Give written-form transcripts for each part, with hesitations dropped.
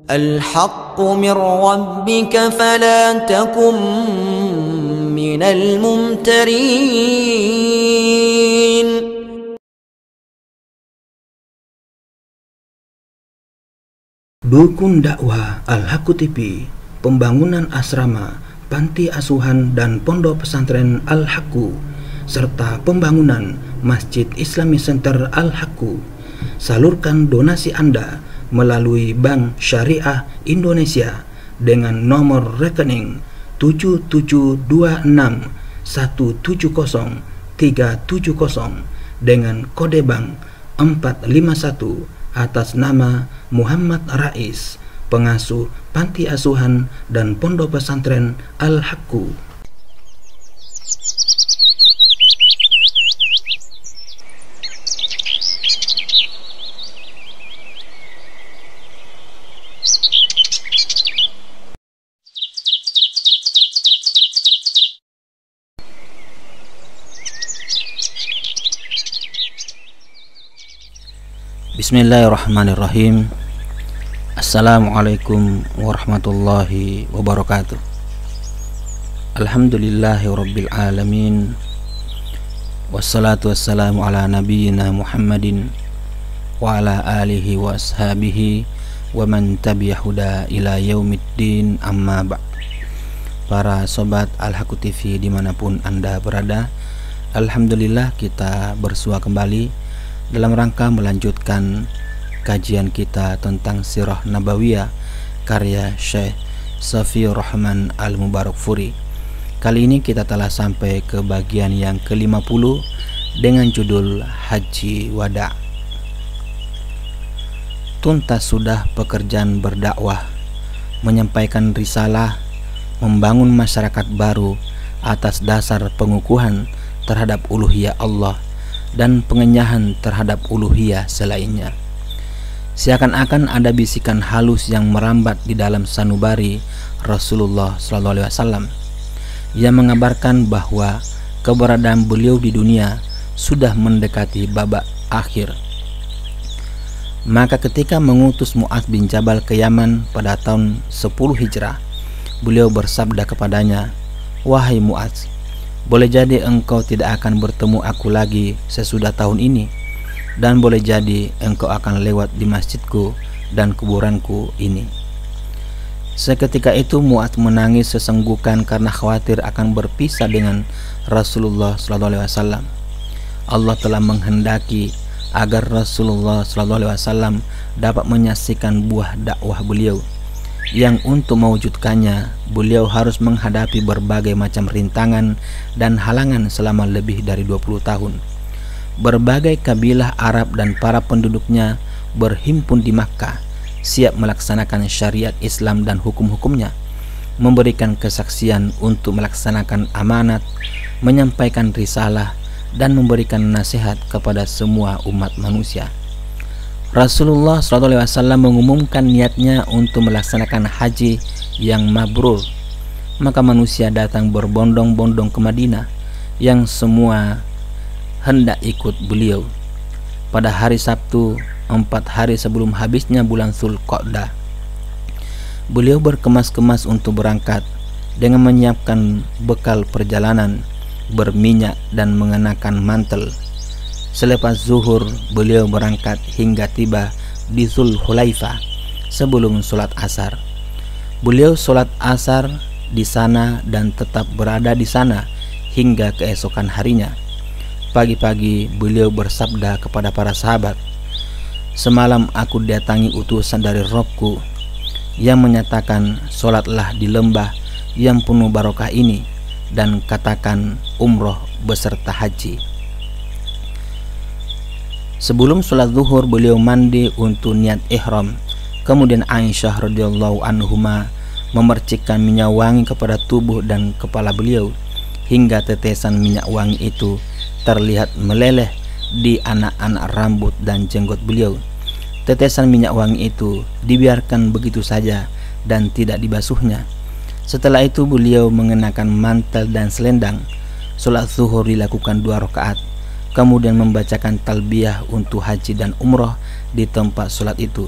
الحق من ربك فلا تكن من الممترين. Dukun dakwah Al-Haqqu TV, pembangunan asrama, panti asuhan dan pondok pesantren Al-Haqqu, serta pembangunan Masjid Islami Center Al-Haqqu. Salurkan donasi Anda melalui Bank Syariah Indonesia dengan nomor rekening 7726170370 dengan kode bank 451 atas nama Muhammad Rais, pengasuh panti asuhan dan pondok pesantren Al-Haqqu. Bismillahirrahmanirrahim. Assalamualaikum warahmatullahi wabarakatuh. Alhamdulillahi rabbil alamin. Wassalatu wassalamu ala nabiyyina Muhammadin wa ala alihi wa ashabihi wa man tabi'a huda ila yaumiddin, amma ba'd. Para sobat Al-Haqqu TV dimanapun Anda berada, alhamdulillah kita bersua kembali dalam rangka melanjutkan kajian kita tentang Sirah Nabawiyah karya Syekh Safiyur Rahman Al-Mubarakfuri. Kali ini kita telah sampai ke bagian yang ke-50 dengan judul Haji Wada. Tuntas sudah pekerjaan berdakwah, menyampaikan risalah, membangun masyarakat baru atas dasar pengukuhan terhadap uluhiyah Allah dan pengenyahan terhadap uluhiyah selainnya. Seakan-akan ada bisikan halus yang merambat di dalam sanubari Rasulullah SAW yang mengabarkan bahwa keberadaan beliau di dunia sudah mendekati babak akhir. Maka ketika mengutus Mu'adz bin Jabal ke Yaman pada tahun 10 Hijrah, beliau bersabda kepadanya, "Wahai Mu'adz, boleh jadi engkau tidak akan bertemu aku lagi sesudah tahun ini, dan boleh jadi engkau akan lewat di masjidku dan kuburanku ini." Seketika itu Mu'adz menangis sesenggukan karena khawatir akan berpisah dengan Rasulullah SAW. Allah telah menghendaki agar Rasulullah SAW dapat menyaksikan buah dakwah beliau, yang untuk mewujudkannya beliau harus menghadapi berbagai macam rintangan dan halangan selama lebih dari 20 tahun. Berbagai kabilah Arab dan para penduduknya berhimpun di Makkah, siap melaksanakan syariat Islam dan hukum-hukumnya, memberikan kesaksian untuk melaksanakan amanat, menyampaikan risalah, dan memberikan nasihat kepada semua umat manusia. Rasulullah SAW mengumumkan niatnya untuk melaksanakan haji yang mabrur. Maka manusia datang berbondong-bondong ke Madinah, yang semua hendak ikut beliau. Pada hari Sabtu, 4 hari sebelum habisnya bulan Dzulqa'dah, beliau berkemas-kemas untuk berangkat dengan menyiapkan bekal perjalanan, berminyak dan mengenakan mantel. Selepas zuhur beliau berangkat hingga tiba di Dzulhulaifah sebelum sholat asar. Beliau sholat asar di sana dan tetap berada di sana hingga keesokan harinya. Pagi-pagi beliau bersabda kepada para sahabat, "Semalam aku datangi utusan dari Rabbku yang menyatakan sholatlah di lembah yang penuh barokah ini dan katakan umroh beserta haji." Sebelum sholat zuhur beliau mandi untuk niat ihram. Kemudian Aisyah radhiyallahu anhuma memercikkan minyak wangi kepada tubuh dan kepala beliau hingga tetesan minyak wangi itu terlihat meleleh di anak-anak rambut dan jenggot beliau. Tetesan minyak wangi itu dibiarkan begitu saja dan tidak dibasuhnya. Setelah itu beliau mengenakan mantel dan selendang. Sholat zuhur dilakukan 2 rakaat. Kemudian membacakan talbiyah untuk haji dan umroh di tempat sholat itu.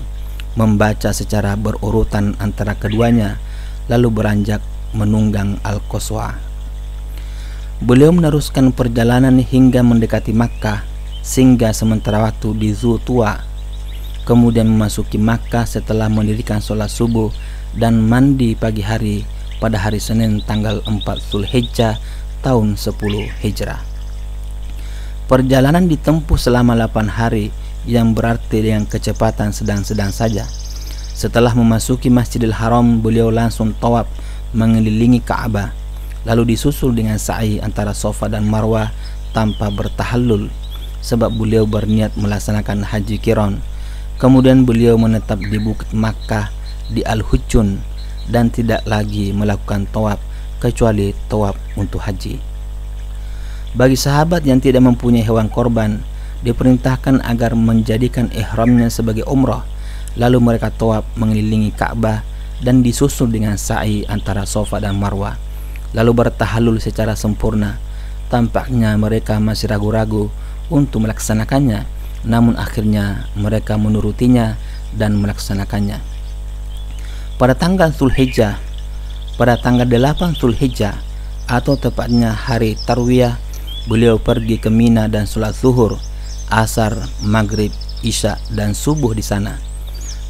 membaca secara berurutan antara keduanya, lalu beranjak menunggang Al-Qaswa. Beliau meneruskan perjalanan hingga mendekati Makkah, singgah sementara waktu di Dzultuwa, kemudian memasuki Makkah setelah mendirikan sholat subuh dan mandi pagi hari pada hari Senin tanggal 4 Zulhijjah tahun 10 Hijrah. Perjalanan ditempuh selama 8 hari yang berarti dengan kecepatan sedang-sedang saja. Setelah memasuki Masjidil Haram, beliau langsung tawaf mengelilingi Ka'bah, lalu disusul dengan sa'i antara Safa dan Marwah tanpa bertahallul, sebab beliau berniat melaksanakan haji qiran. Kemudian beliau menetap di Bukit Makkah di Al-Hujun dan tidak lagi melakukan tawaf kecuali tawaf untuk haji. Bagi sahabat yang tidak mempunyai hewan korban, diperintahkan agar menjadikan ihramnya sebagai umrah, lalu mereka tawaf mengelilingi Ka'bah dan disusul dengan sa'i antara Safa dan Marwah, lalu bertahallul secara sempurna. Tampaknya mereka masih ragu-ragu untuk melaksanakannya, namun akhirnya mereka menurutinya dan melaksanakannya. Pada tanggal 8 Zulhijjah atau tepatnya hari Tarwiyah, beliau pergi ke Mina dan sholat zuhur, asar, maghrib, isya dan subuh di sana.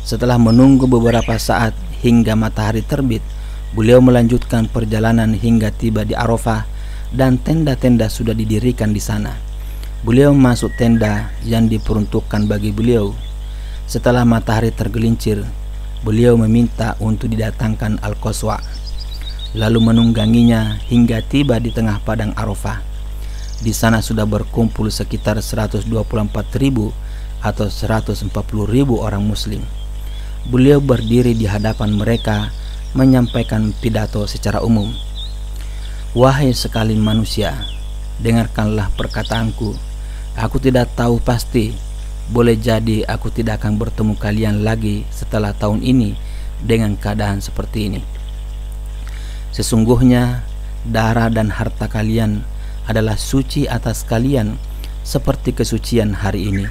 Setelah menunggu beberapa saat hingga matahari terbit, beliau melanjutkan perjalanan hingga tiba di Arafah dan tenda-tenda sudah didirikan di sana. Beliau masuk tenda yang diperuntukkan bagi beliau. Setelah matahari tergelincir, beliau meminta untuk didatangkan Al-Qaswa, lalu menungganginya hingga tiba di tengah padang Arafah. Di sana sudah berkumpul sekitar 124.000 atau 140.000 orang muslim. Beliau berdiri di hadapan mereka menyampaikan pidato secara umum. Wahai sekalian manusia, dengarkanlah perkataanku. Aku tidak tahu pasti, boleh jadi aku tidak akan bertemu kalian lagi setelah tahun ini dengan keadaan seperti ini. Sesungguhnya darah dan harta kalian adalah suci atas kalian seperti kesucian hari ini.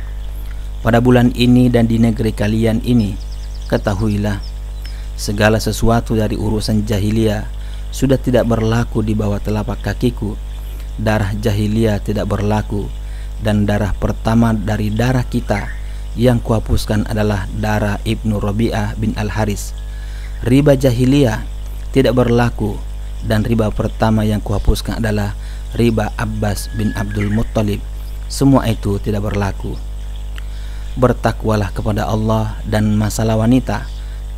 Pada bulan ini dan di negeri kalian ini, ketahuilah, segala sesuatu dari urusan jahiliyah sudah tidak berlaku di bawah telapak kakiku. Darah jahiliyah tidak berlaku, dan darah pertama dari darah kita yang kuhapuskan adalah darah Ibnu Rabi'ah bin Al-Haris. Riba jahiliyah tidak berlaku, dan riba pertama yang kuhapuskan adalah riba Abbas bin Abdul Muttalib. Semua itu tidak berlaku. Bertakwalah kepada Allah dan masalah wanita,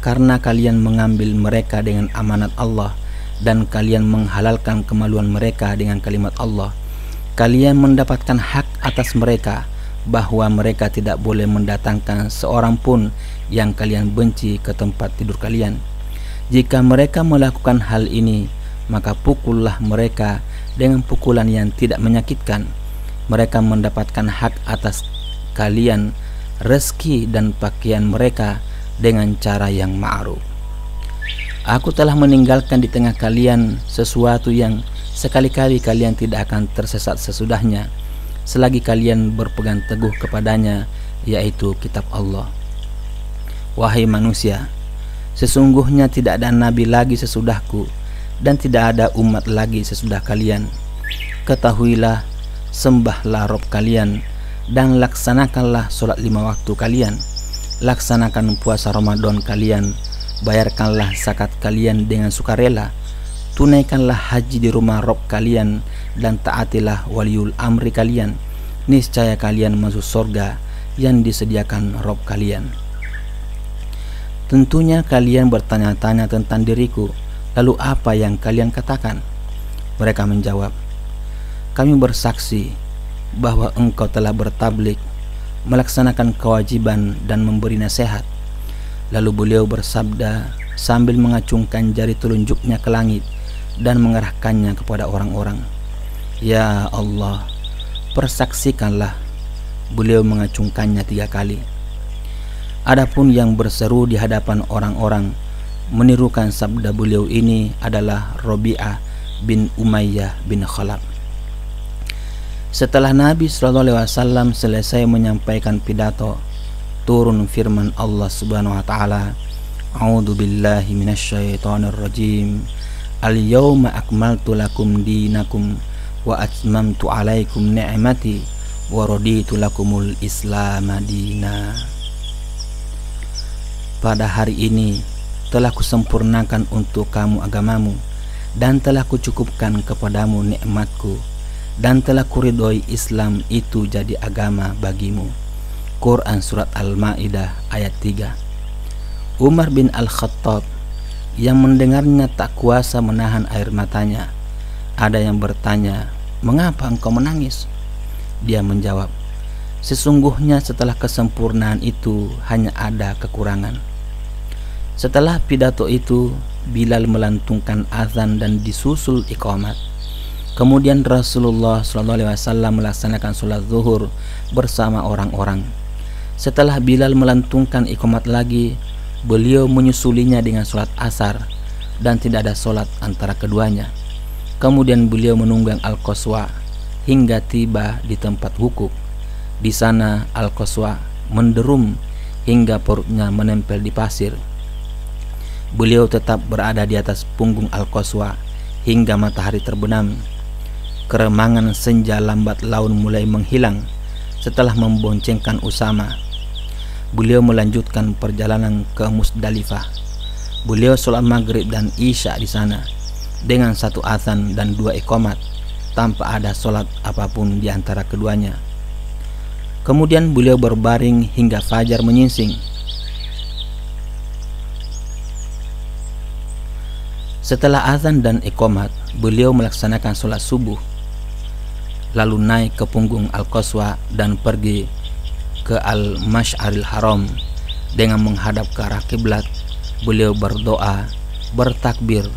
karena kalian mengambil mereka dengan amanat Allah, dan kalian menghalalkan kemaluan mereka dengan kalimat Allah. Kalian mendapatkan hak atas mereka, bahwa mereka tidak boleh mendatangkan seorang pun yang kalian benci ke tempat tidur kalian. Jika mereka melakukan hal ini, maka pukullah mereka dengan pukulan yang tidak menyakitkan. Mereka mendapatkan hak atas kalian, rezeki dan pakaian mereka dengan cara yang ma'ruf. Aku telah meninggalkan di tengah kalian sesuatu yang sekali-kali kalian tidak akan tersesat sesudahnya, selagi kalian berpegang teguh kepadanya, yaitu kitab Allah. Wahai manusia, sesungguhnya tidak ada nabi lagi sesudahku, dan tidak ada umat lagi sesudah kalian. Ketahuilah, sembahlah Rabb kalian, dan laksanakanlah sholat 5 waktu kalian. Laksanakan puasa Ramadan kalian, bayarkanlah zakat kalian dengan sukarela, tunaikanlah haji di rumah Rabb kalian, dan taatilah waliul amri kalian. Niscaya kalian masuk surga yang disediakan Rabb kalian. Tentunya kalian bertanya-tanya tentang diriku, lalu apa yang kalian katakan? Mereka menjawab, kami bersaksi bahwa engkau telah bertablik, melaksanakan kewajiban dan memberi nasihat. Lalu beliau bersabda sambil mengacungkan jari telunjuknya ke langit dan mengarahkannya kepada orang-orang. Ya Allah, persaksikanlah. Beliau mengacungkannya 3 kali. Adapun yang berseru di hadapan orang-orang menirukan sabda beliau ini adalah Rabi'ah bin Umayyah bin Khalaf. Setelah Nabi SAW selesai menyampaikan pidato, turun firman Allah Subhanahu wa taala, A'udzu billahi minasyaitonir rajim. Al-yauma akmaltu lakum dinakum wa atmamtu 'alaikum ni'mati wa raditu lakumul Islam madina. Pada hari ini telah kusempurnakan untuk kamu agamamu, dan telah kucukupkan kepadamu nikmatku, dan telah kuridhoi Islam itu jadi agama bagimu. Quran Surat Al-Ma'idah ayat 3. Umar bin Al-Khattab yang mendengarnya tak kuasa menahan air matanya. Ada yang bertanya, "Mengapa engkau menangis?" Dia menjawab, "Sesungguhnya setelah kesempurnaan itu hanya ada kekurangan." Setelah pidato itu, Bilal melantungkan azan dan disusul iqamat. Kemudian Rasulullah SAW melaksanakan sholat zuhur bersama orang-orang. Setelah Bilal melantungkan iqamat lagi, beliau menyusulinya dengan sholat asar, dan tidak ada sholat antara keduanya. Kemudian beliau menunggang Al-Qaswa hingga tiba di tempat wukuf. Di sana Al-Qaswa menderum hingga perutnya menempel di pasir. Beliau tetap berada di atas punggung Al-Qaswa hingga matahari terbenam. Keremangan senja lambat laun mulai menghilang setelah memboncengkan Usama. Beliau melanjutkan perjalanan ke Musdalifah. Beliau sholat maghrib dan isya di sana dengan satu azan dan dua iqamat, tanpa ada sholat apapun di antara keduanya. Kemudian beliau berbaring hingga fajar menyingsing. Setelah azan dan iqamat, beliau melaksanakan sholat subuh, lalu naik ke punggung Al-Qaswa dan pergi ke Al-Masy'aril Haram. Dengan menghadap ke arah kiblat, beliau berdoa, bertakbir,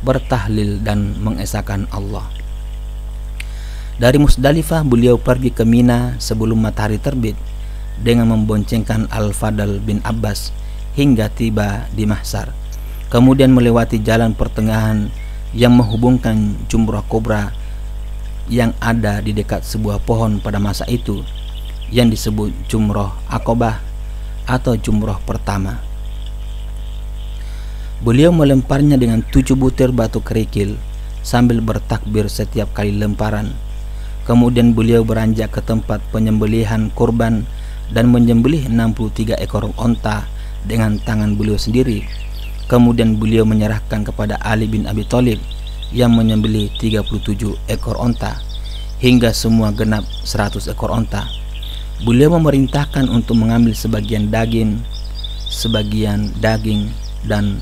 bertahlil, dan mengesahkan Allah. Dari Musdalifah beliau pergi ke Mina sebelum matahari terbit dengan memboncengkan Al-Fadl bin Abbas hingga tiba di Mahsar. Kemudian melewati jalan pertengahan yang menghubungkan Jumrah Kubra yang ada di dekat sebuah pohon pada masa itu, yang disebut Jumrah Aqabah atau Jumrah pertama. Beliau melemparnya dengan 7 butir batu kerikil sambil bertakbir setiap kali lemparan. Kemudian beliau beranjak ke tempat penyembelihan kurban dan menyembelih 63 ekor onta dengan tangan beliau sendiri. Kemudian beliau menyerahkan kepada Ali bin Abi Thalib yang menyembelih 37 ekor onta hingga semua genap 100 ekor onta. Beliau memerintahkan untuk mengambil sebagian daging dan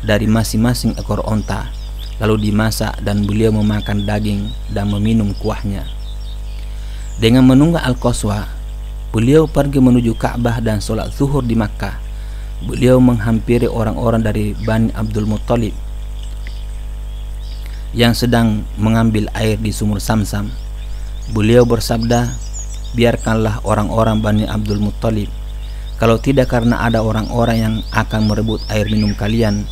dari masing-masing ekor onta, lalu dimasak dan beliau memakan daging dan meminum kuahnya. Dengan menunggang Al-Qaswa, beliau pergi menuju Ka'bah dan sholat zuhur di Makkah. Beliau menghampiri orang-orang dari Bani Abdul Muttalib yang sedang mengambil air di sumur Samsam. Beliau bersabda, "Biarkanlah orang-orang Bani Abdul Muttalib. Kalau tidak karena ada orang-orang yang akan merebut air minum kalian,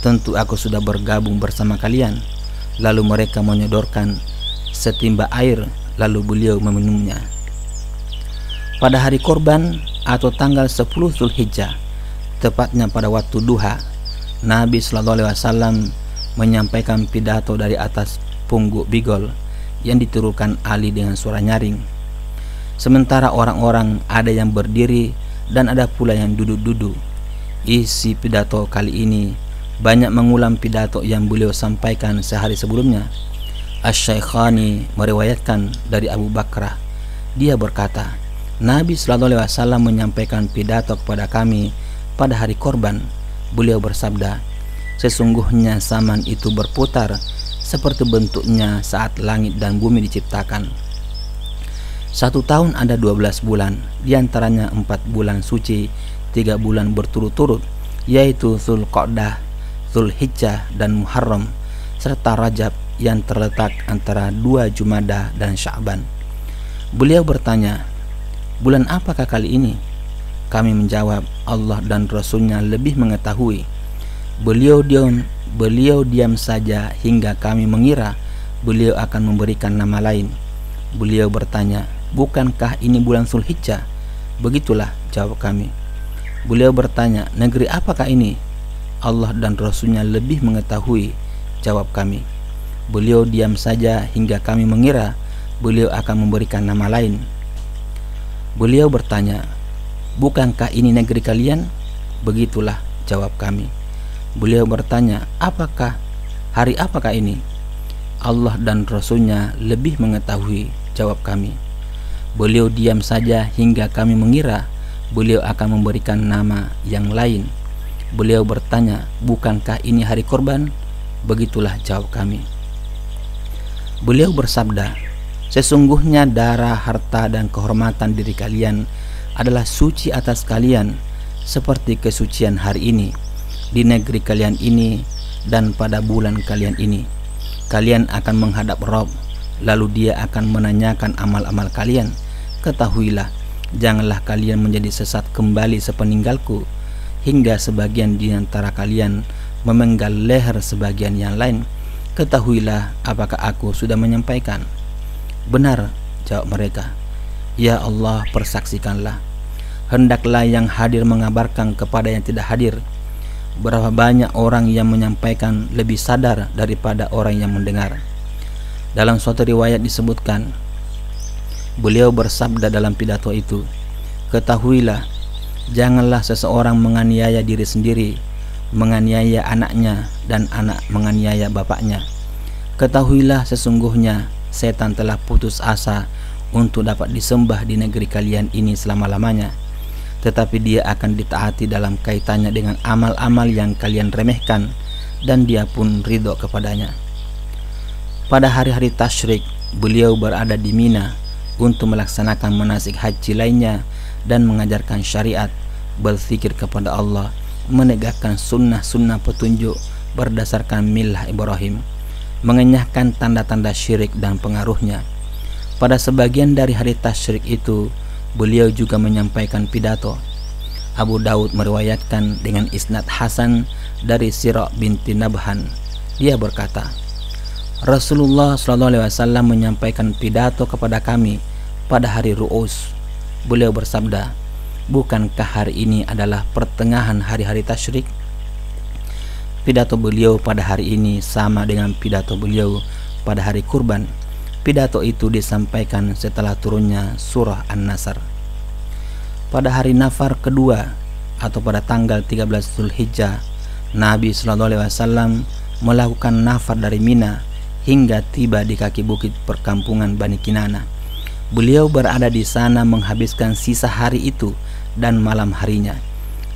tentu aku sudah bergabung bersama kalian." Lalu mereka menyodorkan setimba air, lalu beliau meminumnya. Pada hari korban atau tanggal 10 Zulhijjah, tepatnya pada waktu duha, Nabi SAW menyampaikan pidato dari atas pungguk bigol yang diturunkan Ali dengan suara nyaring. Sementara orang-orang ada yang berdiri dan ada pula yang duduk-duduk. Isi pidato kali ini banyak mengulang pidato yang beliau sampaikan sehari sebelumnya. Asy-Syaikhani meriwayatkan dari Abu Bakrah, dia berkata, Nabi SAW menyampaikan pidato kepada kami pada hari korban. Beliau bersabda, "Sesungguhnya zaman itu berputar seperti bentuknya saat langit dan bumi diciptakan. 1 tahun ada 12 bulan, diantaranya 4 bulan suci, 3 bulan berturut-turut, yaitu Dzulqa'dah, Dzulhijjah, dan Muharram, serta Rajab yang terletak antara 2 Jumadah dan Sya'ban." Beliau bertanya, "Bulan apakah kali ini?" Kami menjawab, "Allah dan Rasulnya lebih mengetahui." Beliau diam saja hingga kami mengira beliau akan memberikan nama lain. Beliau bertanya, "Bukankah ini bulan Dzulhijjah?" Begitulah jawab kami. Beliau bertanya, negeri apakah ini? Allah dan Rasulnya lebih mengetahui, jawab kami. Beliau diam saja hingga kami mengira beliau akan memberikan nama lain. Beliau bertanya, bukankah ini negeri kalian? Begitulah jawab kami. Beliau bertanya, hari apakah ini? Allah dan Rasulnya lebih mengetahui, jawab kami. Beliau diam saja hingga kami mengira beliau akan memberikan nama yang lain. Beliau bertanya, bukankah ini hari korban? Begitulah jawab kami. Beliau bersabda, sesungguhnya darah, harta, dan kehormatan diri kalian adalah suci atas kalian seperti kesucian hari ini, di negeri kalian ini, dan pada bulan kalian ini. Kalian akan menghadap Rabb, lalu Dia akan menanyakan amal-amal kalian. Ketahuilah, janganlah kalian menjadi sesat kembali sepeninggalku, hingga sebagian di antara kalian memenggal leher sebagian yang lain. Ketahuilah, apakah aku sudah menyampaikan? Benar, jawab mereka. Ya Allah, persaksikanlah. Hendaklah yang hadir mengabarkan kepada yang tidak hadir. Berapa banyak orang yang menyampaikan lebih sadar daripada orang yang mendengar. Dalam suatu riwayat disebutkan, beliau bersabda dalam pidato itu, ketahuilah, janganlah seseorang menganiaya diri sendiri, menganiaya anaknya, dan anak menganiaya bapaknya. Ketahuilah, sesungguhnya setan telah putus asa untuk dapat disembah di negeri kalian ini selama-lamanya, tetapi dia akan ditaati dalam kaitannya dengan amal-amal yang kalian remehkan, dan dia pun ridho kepadanya. Pada hari-hari tasyrik, beliau berada di Mina untuk melaksanakan manasik haji lainnya dan mengajarkan syariat, berzikir kepada Allah, menegakkan sunnah-sunnah petunjuk berdasarkan milah Ibrahim, mengenyahkan tanda-tanda syirik dan pengaruhnya. Pada sebagian dari hari tasyrik itu, beliau juga menyampaikan pidato. Abu Daud meriwayatkan dengan isnad hasan dari Sirah binti Nabhan. Dia berkata, Rasulullah SAW menyampaikan pidato kepada kami pada hari Ru'us. Beliau bersabda, bukankah hari ini adalah pertengahan hari-hari tasyrik? Pidato beliau pada hari ini sama dengan pidato beliau pada hari kurban. Pidato itu disampaikan setelah turunnya surah An-Nasr. Pada hari nafar kedua atau pada tanggal 13 Zulhijjah, Nabi SAW melakukan nafar dari Mina hingga tiba di kaki bukit perkampungan Bani Kinana. Beliau berada di sana menghabiskan sisa hari itu dan malam harinya.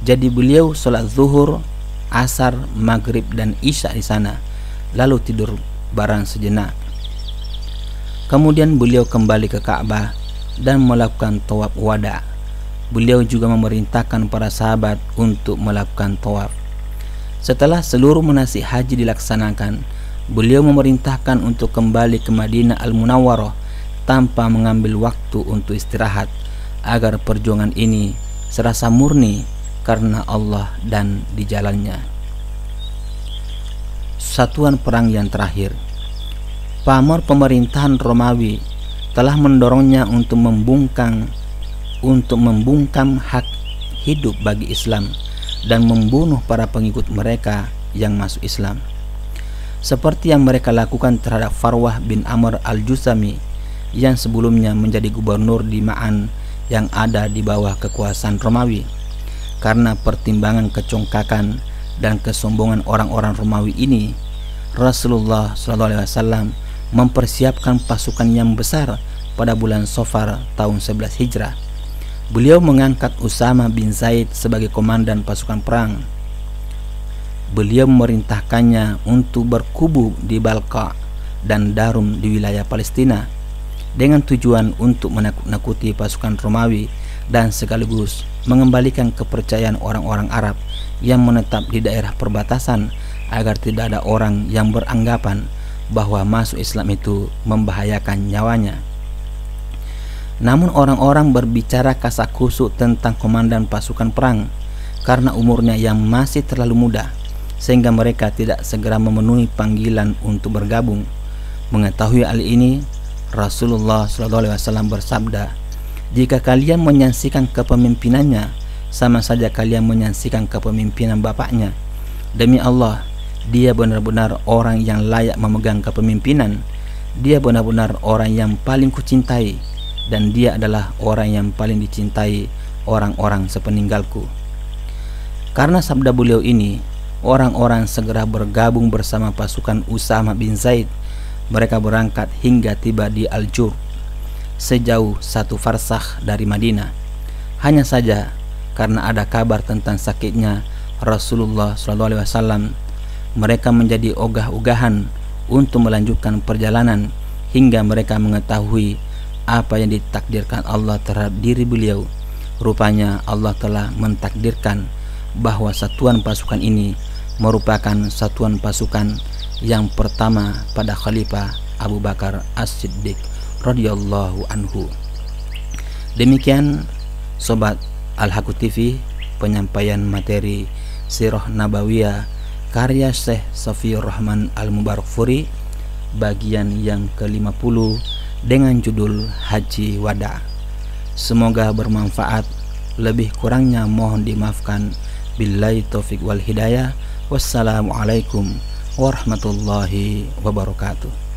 Jadi beliau sholat zuhur, asar, maghrib, dan isya di sana, lalu tidur barang sejenak. Kemudian beliau kembali ke Ka'bah dan melakukan tawaf wada. Beliau juga memerintahkan para sahabat untuk melakukan tawaf. Setelah seluruh manasik haji dilaksanakan, beliau memerintahkan untuk kembali ke Madinah Al-Munawwarah tanpa mengambil waktu untuk istirahat, agar perjuangan ini serasa murni karena Allah dan di jalannya. Satuan perang yang terakhir. Pamor pemerintahan Romawi telah mendorongnya untuk membungkam hak hidup bagi Islam dan membunuh para pengikut mereka yang masuk Islam, seperti yang mereka lakukan terhadap Farwah bin Amr al-Jusami yang sebelumnya menjadi gubernur di Ma'an yang ada di bawah kekuasaan Romawi. Karena pertimbangan kecongkakan dan kesombongan orang-orang Romawi ini, Rasulullah SAW mempersiapkan pasukan yang besar pada bulan Safar tahun 11 Hijrah. Beliau mengangkat Usama bin Zaid sebagai komandan pasukan perang. Beliau memerintahkannya untuk berkubu di Balqa dan Darum di wilayah Palestina dengan tujuan untuk menakut-nakuti pasukan Romawi dan sekaligus mengembalikan kepercayaan orang-orang Arab yang menetap di daerah perbatasan, agar tidak ada orang yang beranggapan bahwa masuk Islam itu membahayakan nyawanya. Namun orang-orang berbicara kasak-kusuk tentang komandan pasukan perang karena umurnya yang masih terlalu muda, sehingga mereka tidak segera memenuhi panggilan untuk bergabung. Mengetahui hal ini, Rasulullah SAW bersabda, Jika kalian menyaksikan kepemimpinannya, sama saja kalian menyaksikan kepemimpinan bapaknya. Demi Allah, dia benar-benar orang yang layak memegang kepemimpinan. Dia benar-benar orang yang paling kucintai, dan dia adalah orang yang paling dicintai orang-orang sepeninggalku. Karena sabda beliau ini, orang-orang segera bergabung bersama pasukan Usama bin Zaid. Mereka berangkat hingga tiba di Al-Jur, sejauh 1 farsakh dari Madinah. Hanya saja karena ada kabar tentang sakitnya Rasulullah SAW, mereka menjadi ogah-ogahan untuk melanjutkan perjalanan hingga mereka mengetahui apa yang ditakdirkan Allah terhadap diri beliau. Rupanya Allah telah mentakdirkan bahwa satuan pasukan ini merupakan satuan pasukan yang pertama pada Khalifah Abu Bakar As-Siddiq radhiyallahu anhu. Demikian sobat Al-Haqqu TV, penyampaian materi Sirah Nabawiyah karya Syekh Safiyur Rahman Al-Mubarakfuri bagian yang ke-50 dengan judul Haji Wada. Semoga bermanfaat. Lebih kurangnya mohon dimaafkan. Billahi taufik wal hidayah. Wassalamualaikum warahmatullahi wabarakatuh.